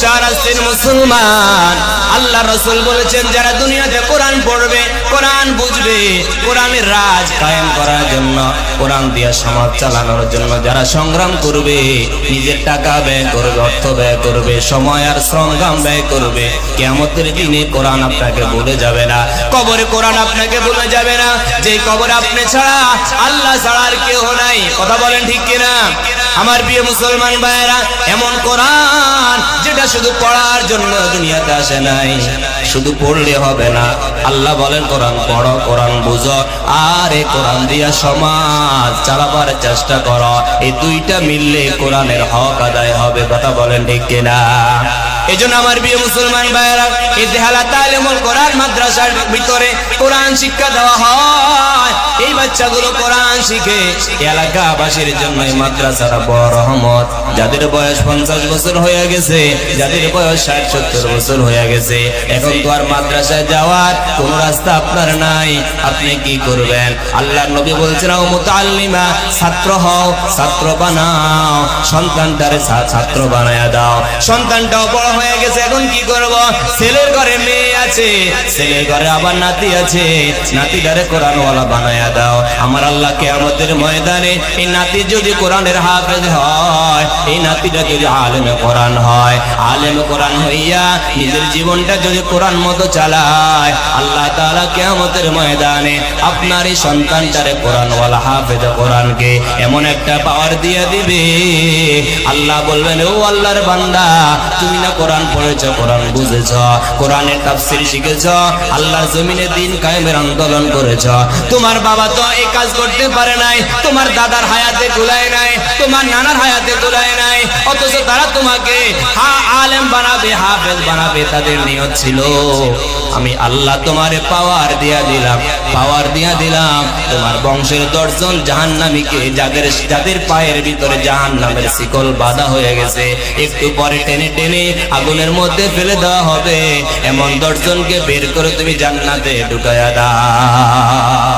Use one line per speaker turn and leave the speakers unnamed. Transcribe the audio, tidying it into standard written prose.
শাহরাস্তির মুসলমান, আল্লাহ রাসূল বলেছেন যারা দুনিয়াতে কোরআন পড়বে, কোরআন বুঝবে, কোরআনের রাজ কায়েম করার জন্য, কোরআন দিয়ে সমাজ চালানোর জন্য যারা সংগ্রাম করবে, নিজের টাকা ব্যয় করবে, অর্থ ব্যয় করবে, সময় আর শ্রম ব্যয় করবে, কিয়ামতের দিনে কোরআন আপনাকে ভুলে যাবে না, কবরে কোরআন আপনাকে ভুলে যাবে না। যে কবরে আপনি ছাড়া, আল্লাহ ছাড়া আর কেউ নাই। কথা বলেন ঠিক কিনা? আমার প্রিয় মুসলমান ভাইয়েরা, এমন কোরআন যেটা শুধু পড়ার জন্য দুনিয়াতে আসে নাই, শুধু পড়লে হবে না। আল্লাহ বলেন কোরআন পড়ো, কোরআন বুঝো, আর এই কোরআন দিয়া সমাজ চালাবার চেষ্টা করো। এই দুইটা মিললে কোরআনের হক আদায় হবে। কথা বলেন ঠিক কিনা? এই জন্য আমার প্রিয় মুসলমান ভাইয়েরা, এই দেহালা তালিমুল কোরআন মাদ্রাসার ভিতরে কোরআন শিক্ষা দেওয়া হয়। এই বাচ্চাগুলো কোরআন শিখে এলাকাবাসীর জন্য এই মাদ্রাসাটা বড় রহমত। যাদের বয়স 50 বছর হয়ে গেছে, যাদের বয়স 60-70 বছর হয়ে গেছে, এখন তো আর মাদ্রাসায় যাওয়ার কোন রাস্তা আপনার নাই। আপনি কি করবেন? আল্লাহর নবী বলছেন, ও মুতাআল্লিমা, ছাত্র হও, ছাত্র বানাও, সন্তানটারে ছাত্র বানায়া দাও। সন্তানটাও বড় হয়ে গেছে, এখন কি করব? ছেলের ঘরে মেয়ে আছে, ছেলের ঘরে আবার নাতি আছে, নাতিটারে কোরআনওয়ালা বানায়া দাও। আমার আল্লাহ কিয়ামতের ময়দানে এই নাতি যদি কোরআনের হাফেজ হয়, এই নাতিটা যদি আলেমে কোরআন হয়, আলেমে কোরআন হইয়া নিজের জীবনটা যদি কোরআন মতো চালায়, আল্লাহ তাআলা কিয়ামতের ময়দানে আপনার এই সন্তানটারে কোরআনওয়ালা হাফেজ কোরআনকে এমন একটা পাওয়ার দিয়ে দিবে, আল্লাহ বলবেন, ও আল্লাহর বান্দা, তুমি না কোরআন পড়েছ, কোরআন বুঝেছ, কোরআনের তাফসীর শিখেছ, আল্লাহর জমিনে দিন কায়েমের আন্দোলন করেছ। তোমার বাবা তো এই কাজ করতে পারে নাই, তোমার দাদার হায়াতে কুলায় নাই, তোমার নানার হায়াতে কুলায় নাই, অথচ তারা তোমাকে আলেম বানাবে, হাফেজ বানাবে, তাদের নিয়ত ছিল। আমি আল্লাহ তোমারে পাওয়ার দিয়া দিলাম, পাওয়ার দিয়া দিলাম। তোমার বংশের 10 জন জাহান্নামীকে, যাদের পায়ের ভিতরে জাহান্নামের শিকল বাঁধা হয়ে গেছে, একটু পরে টেনে টেনে আগুনের মধ্যে ফেলে দেওয়া হবে। এমন 10 জনকে বের করে তুমি জান্নাতে ঢুকায়া দাও।